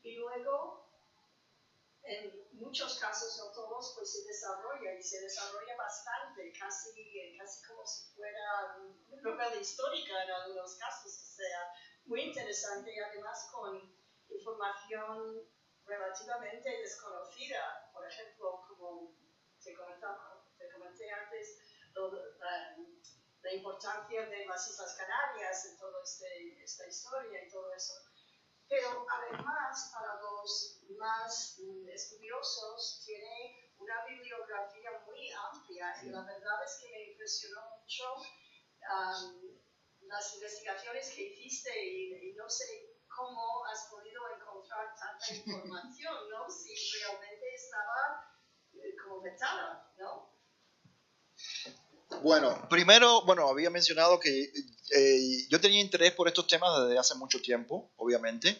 Y luego, en muchos casos, no todos, pues se desarrolla bastante, casi como si fuera una novela histórica en algunos casos, o sea, muy interesante y además con información relativamente desconocida. Por ejemplo, como te comenté antes, la importancia de las Islas Canarias en toda esta historia y todo eso. Pero además, para los más estudiosos, tiene una bibliografía muy amplia y la verdad es que me impresionó mucho las investigaciones que hiciste y no sé cómo has podido encontrar tanta información, ¿no? Si realmente estaba como vetada, ¿no? Bueno, primero, había mencionado que yo tenía interés por estos temas desde hace mucho tiempo, obviamente,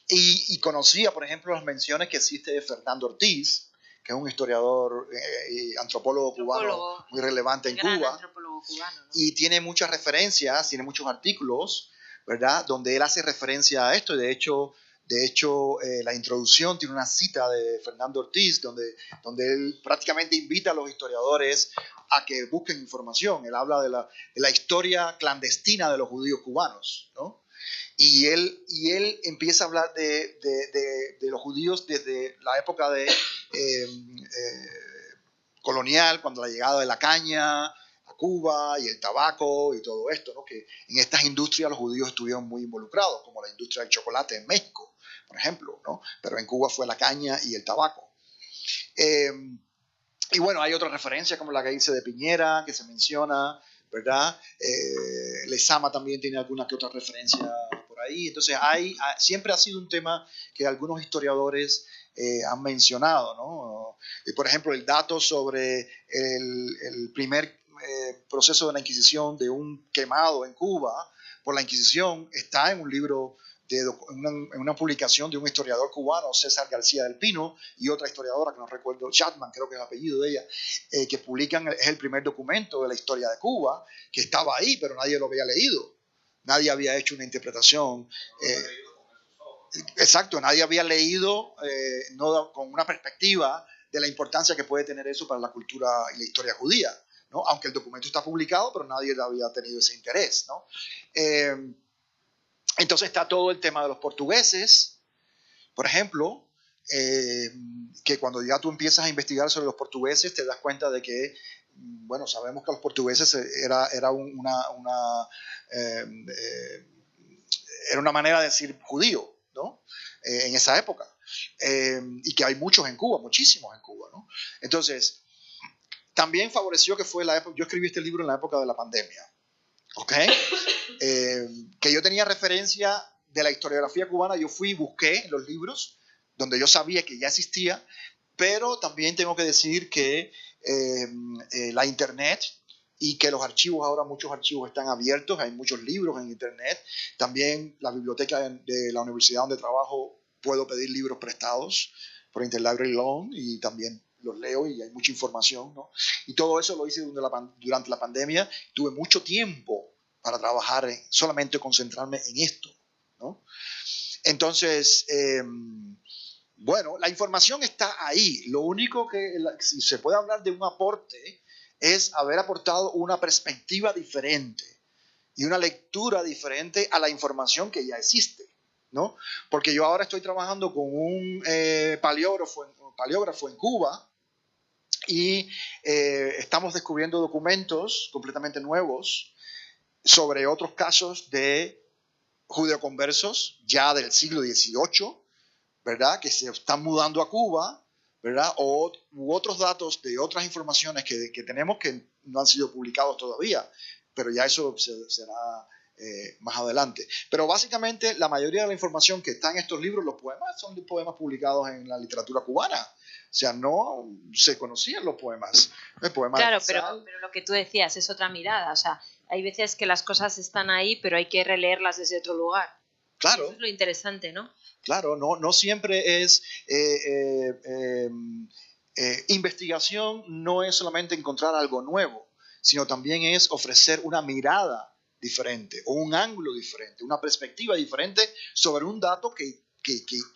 y conocía, por ejemplo, las menciones que existe de Fernando Ortiz, que es un historiador y antropólogo cubano muy relevante en Cuba, Antropólogo cubano, ¿no? Y tiene muchas referencias, tiene muchos artículos, ¿verdad?, donde él hace referencia a esto, y de hecho la introducción tiene una cita de Fernando Ortiz, donde él prácticamente invita a los historiadores a que busquen información. Él habla de la historia clandestina de los judíos cubanos, ¿no? Y él empieza a hablar de los judíos desde la época colonial, cuando la llegada de la caña a Cuba y el tabaco y todo esto, ¿no? Que en estas industrias los judíos estuvieron muy involucrados, como la industria del chocolate en México, por ejemplo, ¿no? Pero en Cuba fue la caña y el tabaco. Y bueno, hay otra referencia como la que dice de Piñera, que se menciona, ¿verdad? Lezama también tiene alguna que otra referencia por ahí. Entonces, siempre ha sido un tema que algunos historiadores han mencionado, ¿no? Por ejemplo, el dato sobre el primer proceso de la Inquisición de un quemado en Cuba por la Inquisición está en un libro en una publicación de un historiador cubano, César García del Pino, y otra historiadora que no recuerdo, Chapman, creo que es el apellido de ella, que publican, es el primer documento de la historia de Cuba, que estaba ahí, pero nadie lo había leído. Nadie había hecho una interpretación. Exacto, nadie había leído no, con una perspectiva de la importancia que puede tener eso para la cultura y la historia judía, ¿no? Aunque el documento está publicado, pero nadie había tenido ese interés, ¿no? Entonces está todo el tema de los portugueses, por ejemplo, que cuando ya tú empiezas a investigar sobre los portugueses te das cuenta de que, bueno, sabemos que los portugueses era una manera de decir judío, ¿no? En esa época. Y que hay muchos en Cuba, muchísimos en Cuba, ¿no? Entonces, también favoreció que fue la época, yo escribí este libro en la época de la pandemia, ¿ok? Que yo tenía referencia de la historiografía cubana, yo fui y busqué los libros donde yo sabía que ya existía, pero también tengo que decir que la internet y que los archivos, ahora muchos archivos están abiertos, hay muchos libros en internet, también la biblioteca de la universidad donde trabajo puedo pedir libros prestados por Interlibrary Loan y también los leo y hay mucha información, ¿no? Y todo eso lo hice durante la pandemia, tuve mucho tiempo para trabajar, solamente concentrarme en esto, ¿no? Entonces, bueno, la información está ahí. Lo único que, si se puede hablar de un aporte, es haber aportado una perspectiva diferente y una lectura diferente a la información que ya existe, ¿no? Porque yo ahora estoy trabajando con un paleógrafo en Cuba y estamos descubriendo documentos completamente nuevos sobre otros casos de judeoconversos ya del siglo XVIII, ¿verdad? Que se están mudando a Cuba, ¿verdad? U otros datos de otras informaciones que tenemos que no han sido publicados todavía, pero ya eso será más adelante. Pero básicamente la mayoría de la información que está en estos libros, los poemas, son poemas publicados en la literatura cubana. O sea, no se conocían los poemas. El poema claro, pero lo que tú decías es otra mirada. O sea, hay veces que las cosas están ahí, pero hay que releerlas desde otro lugar. Claro. Eso es lo interesante, ¿no? Claro, no siempre es investigación, no es solamente encontrar algo nuevo, sino también es ofrecer una mirada diferente o un ángulo diferente, una perspectiva diferente sobre un dato que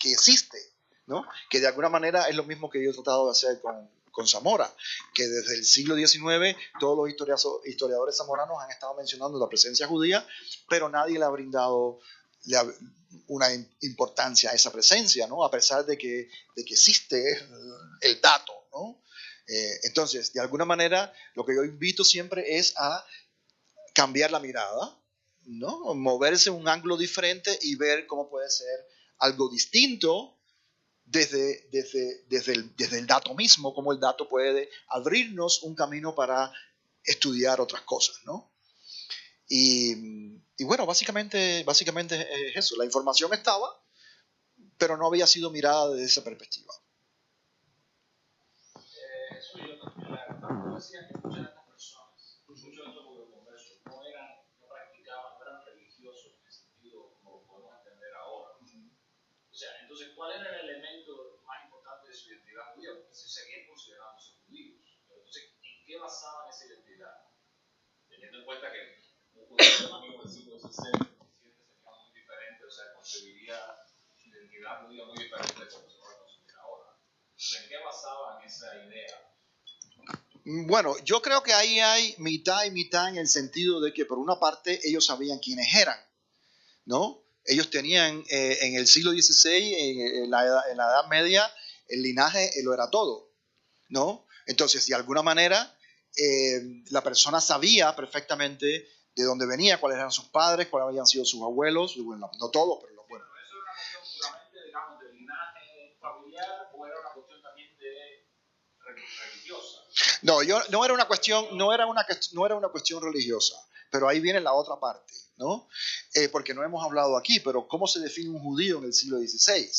existe, ¿no? Que de alguna manera es lo mismo que yo he tratado de hacer con Zamora, que desde el siglo XIX todos los historiadores zamoranos han estado mencionando la presencia judía, pero nadie le ha brindado una importancia a esa presencia, ¿no? A pesar de que existe el dato, ¿no? Entonces, de alguna manera, lo que yo invito siempre es a cambiar la mirada, ¿no? Moverse un ángulo diferente y ver cómo puede ser algo distinto desde el dato mismo, cómo el dato puede abrirnos un camino para estudiar otras cosas, ¿no? Y bueno, básicamente es eso. La información estaba, pero no había sido mirada desde esa perspectiva. Eso yo también decía que muchas de estas personas, muchos de estos judeoconversos no practicaban, no eran religiosos en el sentido como lo podemos entender ahora. O sea, entonces, ¿cuál era el elemento más importante de su identidad judía? Porque se seguían considerándose judíos. Pero entonces, ¿en qué basaban esa identidad? Teniendo en cuenta que un judío amigo del siglo XVI sería muy diferente, o sea, concebiría identidad judía muy diferente de como se va a concebir ahora. ¿En qué basaban esa idea? Bueno, yo creo que ahí hay mitad y mitad en el sentido de que por una parte ellos sabían quiénes eran, ¿no? Ellos tenían en el siglo XVI, en la Edad Media, el linaje lo era todo, ¿no? Entonces, de alguna manera, la persona sabía perfectamente de dónde venía, cuáles eran sus padres, cuáles habían sido sus abuelos, bueno, no todos, pero los buenos. ¿Eso era una cuestión puramente, digamos, de linaje familiar o era una cuestión también de religiosa? No era una cuestión religiosa, pero ahí viene la otra parte, ¿no? Porque no hemos hablado aquí, pero ¿cómo se define un judío en el siglo XVI?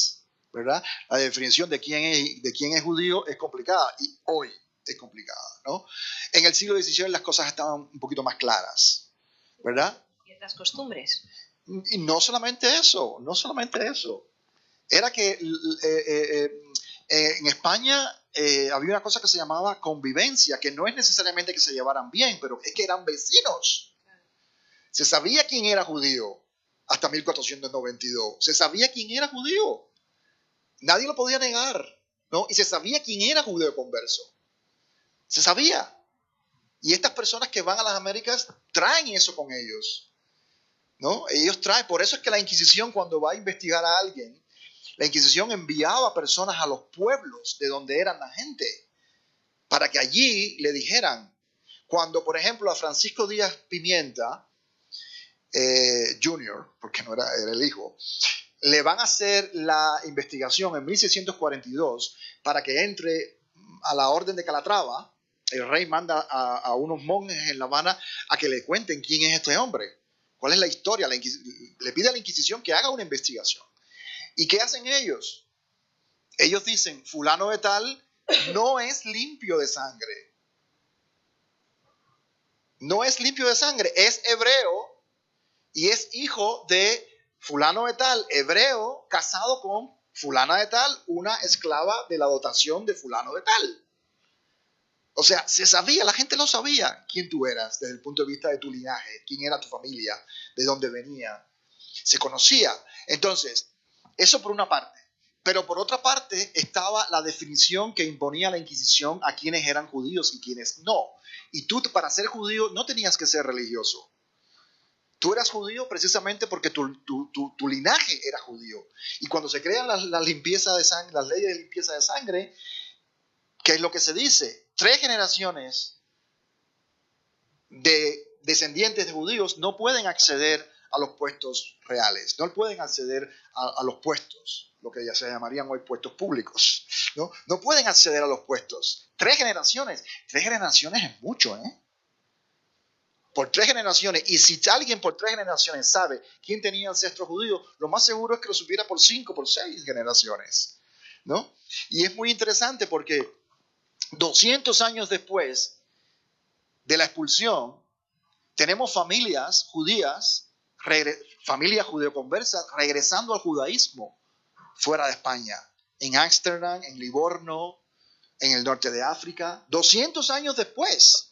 ¿Verdad? La definición de quién es judío es complicada y hoy es complicada, ¿no? En el siglo XVI las cosas estaban un poquito más claras, ¿verdad? ¿Ciertas costumbres? Y no solamente eso, era que en España había una cosa que se llamaba convivencia, que no es necesariamente que se llevaran bien, pero es que eran vecinos. Se sabía quién era judío hasta 1492. Se sabía quién era judío. Nadie lo podía negar, ¿no? Y se sabía quién era judío converso. Se sabía. Y estas personas que van a las Américas traen eso con ellos, ¿no? Ellos traen, por eso es que la Inquisición, cuando va a investigar a alguien, la Inquisición enviaba personas a los pueblos de donde eran la gente, para que allí le dijeran. Cuando, por ejemplo, a Francisco Díaz Pimienta, Jr., porque no era el hijo, le van a hacer la investigación en 1642 para que entre a la orden de Calatrava. El rey manda a unos monjes en La Habana a que le cuenten quién es este hombre, cuál es la historia. Le pide a la Inquisición que haga una investigación. ¿Y qué hacen ellos? Ellos dicen, fulano de tal no es limpio de sangre. No es limpio de sangre, es hebreo y es hijo de fulano de tal, hebreo, casado con fulana de tal, una esclava de la dotación de fulano de tal. O sea, se sabía, la gente lo sabía quién tú eras desde el punto de vista de tu linaje, quién era tu familia, de dónde venía. Se conocía. Entonces, eso por una parte. Pero por otra parte estaba la definición que imponía la Inquisición a quienes eran judíos y quienes no. Y tú, para ser judío, no tenías que ser religioso. Tú eras judío precisamente porque tu linaje era judío. Y cuando se crean las limpiezas de sangre, las leyes de limpieza de sangre, ¿qué es lo que se dice? 3 generaciones de descendientes de judíos no pueden acceder a los puestos reales, no pueden acceder a los puestos, lo que ya se llamarían hoy puestos públicos, ¿no? No pueden acceder a los puestos. 3 generaciones es mucho, ¿eh? Por 3 generaciones, y si alguien por 3 generaciones sabe quién tenía ancestros judíos, lo más seguro es que lo supiera por 5, por 6 generaciones, ¿no? Y es muy interesante porque 200 años después de la expulsión, tenemos familias judías, familias judeoconversas, regresando al judaísmo fuera de España, en Ámsterdam, en Livorno, en el norte de África, 200 años después.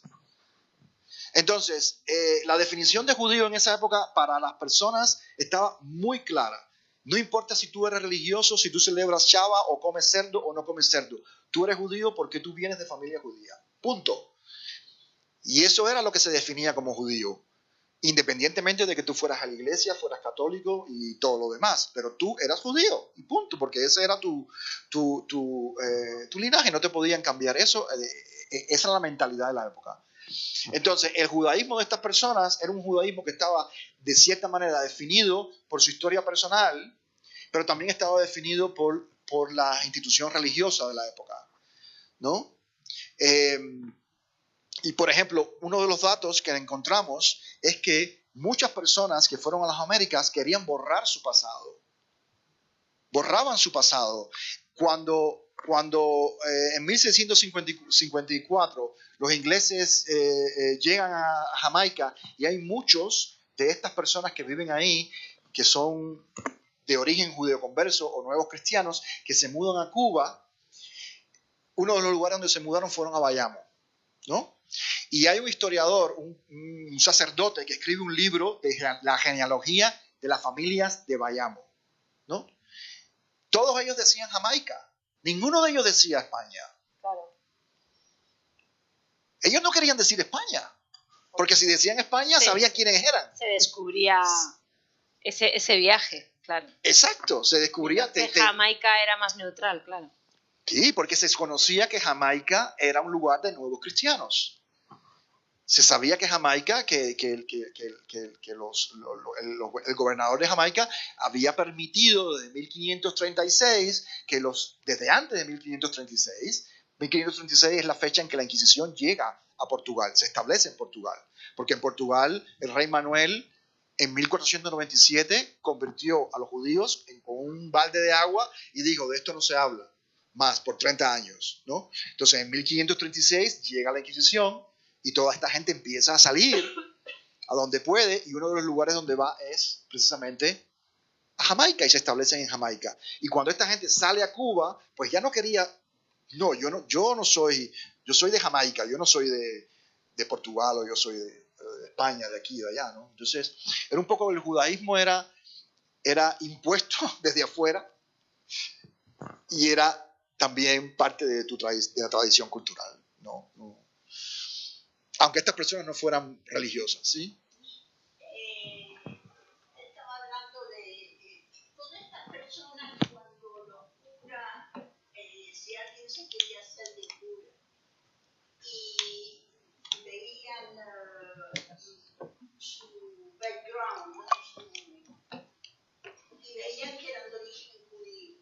Entonces, la definición de judío en esa época para las personas estaba muy clara. No importa si tú eres religioso, si tú celebras Shabbat o comes cerdo o no comes cerdo. Tú eres judío porque tú vienes de familia judía. Punto. Y eso era lo que se definía como judío. Independientemente de que tú fueras a la iglesia, fueras católico y todo lo demás. Pero tú eras judío. Y punto. Porque ese era tu linaje. No te podían cambiar eso. Esa era la mentalidad de la época. Entonces, el judaísmo de estas personas era un judaísmo que estaba de cierta manera definido por su historia personal, pero también estaba definido por la institución religiosa de la época, ¿no? Y por ejemplo, uno de los datos que encontramos es que muchas personas que fueron a las Américas querían borrar su pasado. Borraban su pasado. Cuando en 1654 los ingleses llegan a Jamaica y hay muchos de estas personas que viven ahí que son de origen judeoconverso o nuevos cristianos que se mudan a Cuba, uno de los lugares donde se mudaron fueron a Bayamo, ¿no? Y hay un historiador, un sacerdote que escribe un libro de la genealogía de las familias de Bayamo, ¿no? Todos ellos decían Jamaica. Ninguno de ellos decía España. Claro. Ellos no querían decir España, porque si decían España sabían quiénes eran. Se descubría ese viaje, claro. Exacto, se descubría. Jamaica era más neutral, claro. Sí, porque se conocía que Jamaica era un lugar de nuevos cristianos. Se sabía que Jamaica, el gobernador de Jamaica había permitido desde 1536 desde antes de 1536 es la fecha en que la Inquisición llega a Portugal, se establece en Portugal, porque en Portugal el rey Manuel en 1497 convirtió a los judíos con un balde de agua y dijo, de esto no se habla más por 30 años, ¿no? Entonces en 1536 llega la Inquisición y toda esta gente empieza a salir a donde puede, y uno de los lugares donde va es precisamente a Jamaica, y se establecen en Jamaica. Y cuando esta gente sale a Cuba, pues ya no quería, yo soy de Jamaica, yo no soy de Portugal, o yo soy de España, de aquí, de allá, ¿no? Entonces, era un poco, el judaísmo era impuesto desde afuera, y era también parte de la tradición cultural, ¿no? Aunque estas personas no fueran religiosas, ¿sí? Estaba hablando de todas estas personas cuando los curas, si alguien se quería hacer de cura y veían su background, ¿no? Y veían que eran de origen judío,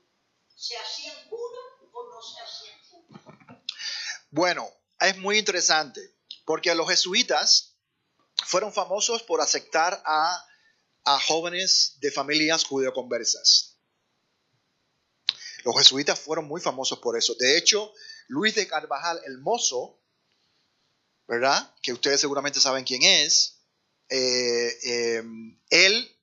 ¿se hacían cura o no se hacían cura? Bueno, es muy interesante, porque los jesuitas fueron famosos por aceptar a jóvenes de familias judeoconversas. Los jesuitas fueron muy famosos por eso. De hecho, Luis de Carvajal, el mozo, ¿verdad? Que ustedes seguramente saben quién es, él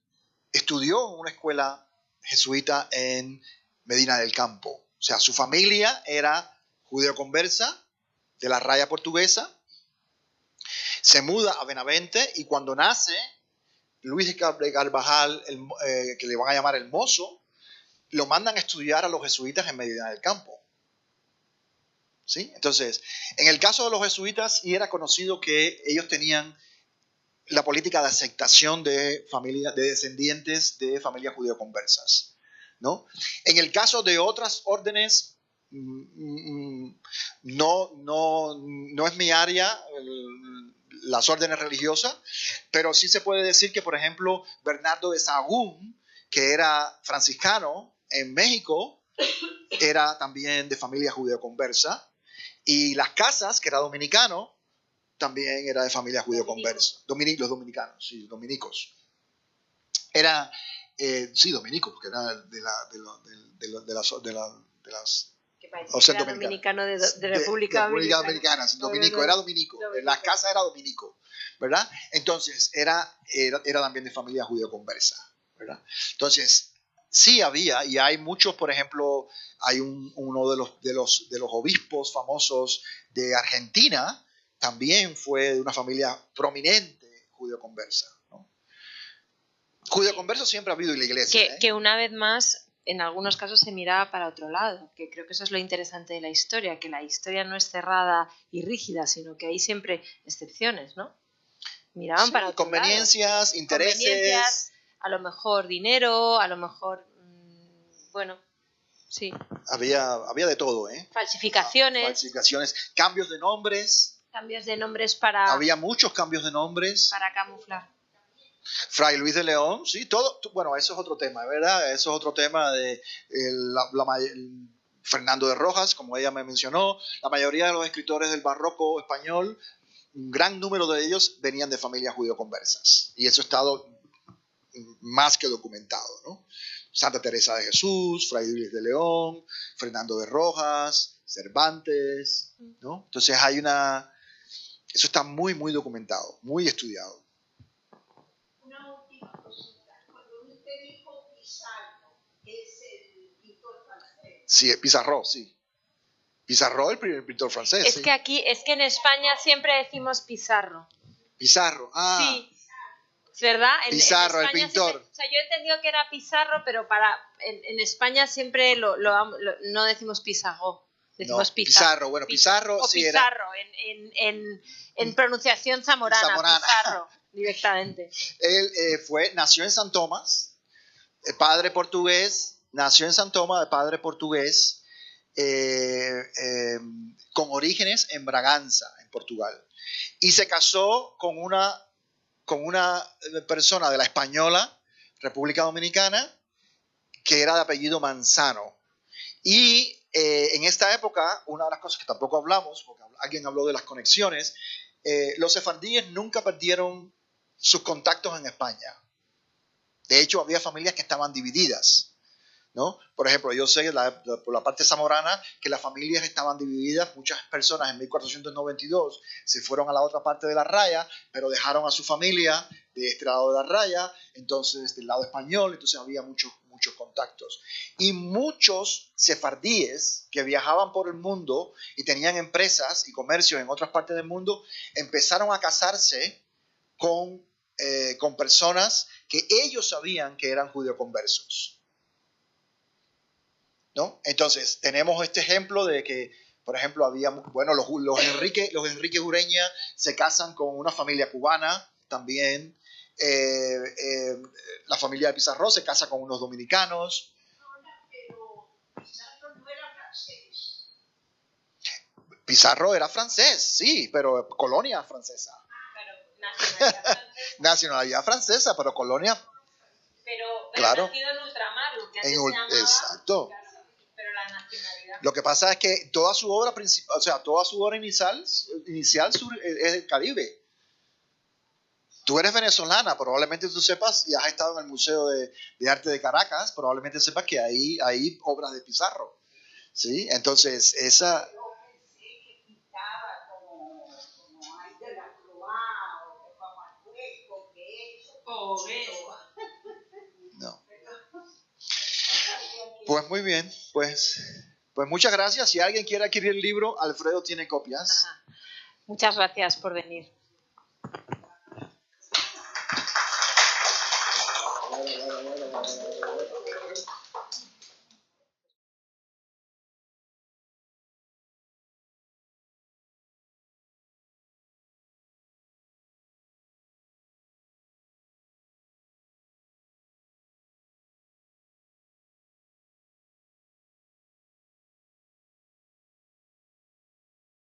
estudió en una escuela jesuita en Medina del Campo. O sea, su familia era judeoconversa, de la raya portuguesa. Se muda a Benavente, y cuando nace Luis de Carvajal, que le van a llamar el mozo, lo mandan a estudiar a los jesuitas en Medina del Campo. ¿Sí? Entonces, en el caso de los jesuitas, sí era conocido que ellos tenían la política de aceptación de descendientes de familias judeoconversas, ¿no? En el caso de otras órdenes, no es mi área, las órdenes religiosas, pero sí se puede decir que, por ejemplo, Bernardo de Sahagún, que era franciscano en México, era también de familia judeoconversa, y Las Casas, que era dominicano, también era de familia judeoconversa. Los dominicanos, sí, dominicos. Era, sí, dominicos, porque era de las era dominicano de República Dominicana. Dominico, era dominico. Las Casas era dominico, ¿verdad? Entonces, era también de familia judeoconversa, ¿verdad? Entonces, sí había, y hay muchos, por ejemplo, hay uno de los obispos famosos de Argentina, también fue de una familia prominente judeoconversa, ¿no? Judeoconverso siempre ha habido en la iglesia. Que una vez más, en algunos casos se miraba para otro lado, que creo que eso es lo interesante de la historia, que la historia no es cerrada y rígida, sino que hay siempre excepciones, ¿no? Miraban para otro conveniencias, lado. Intereses. Conveniencias, a lo mejor dinero, a lo mejor, bueno, sí. Había de todo, ¿eh? Falsificaciones. Cambios de nombres. Para... Había muchos cambios de nombres. Para camuflar. Fray Luis de León, sí, todo, bueno, eso es otro tema, ¿verdad? Eso es otro tema de Fernando de Rojas, como ella me mencionó. La mayoría de los escritores del barroco español, un gran número de ellos venían de familias judeoconversas, y eso ha estado más que documentado, ¿no? Santa Teresa de Jesús, Fray Luis de León, Fernando de Rojas, Cervantes, ¿no? Entonces eso está muy, muy documentado, muy estudiado. Una última cosita. Cuando usted dijo Pizarro, es el pintor francés. Sí, Pizarro, sí. Pizarro, el primer pintor francés. Es que en España siempre decimos Pizarro. Pizarro, Sí. ¿Verdad? Pizarro, el pintor. Siempre, o sea, yo he entendido que era Pizarro, pero en España siempre no decimos Pizarro, decimos Pizarro. Bueno, Pizarro o sí Pizarro, era. en pronunciación zamorana. Pizarro, directamente. Él nació en San Tomás, padre portugués, nació en San Tomás, de padre portugués, con orígenes en Braganza, en Portugal. Y se casó con una persona de la Española, República Dominicana, que era de apellido Manzano. Y en esta época, una de las cosas que tampoco hablamos, porque alguien habló de las conexiones, los sefardíes nunca perdieron sus contactos en España. De hecho, había familias que estaban divididas, ¿no? Por ejemplo, yo sé por la parte zamorana que las familias estaban divididas. Muchas personas en 1492 se fueron a la otra parte de la raya, pero dejaron a su familia de este lado de la raya, entonces del lado español, entonces había muchos contactos. Y muchos sefardíes que viajaban por el mundo y tenían empresas y comercios en otras partes del mundo, empezaron a casarse con personas que ellos sabían que eran judeoconversos, ¿no? Entonces, tenemos este ejemplo de que, por ejemplo, había, bueno, los Enrique Ureña se casan con una familia cubana también. La familia de Pizarro se casa con unos dominicanos. Pero Pizarro no era francés. Pizarro era francés, sí, pero colonia francesa. Claro, nacionalidad francesa. Nacionalidad francesa, pero colonia. Pero Claro. nacido en ultramar, lo que antes En se llamaba. exacto. Pero la nacionalidad. Lo que pasa es que toda su obra principal, o sea, toda su obra inicial es del Caribe. Tú eres venezolana, probablemente tú sepas, y has estado en el Museo de Arte de Caracas, probablemente sepas que hay obras de Pizarro, ¿sí? Entonces, esa... Yo pensé que pintaba como hay de la Croix o de Pamacueco, que eso. No. Pues muy bien, pues muchas gracias. Si alguien quiere adquirir el libro, Alfredo tiene copias. Ajá. Muchas gracias por venir.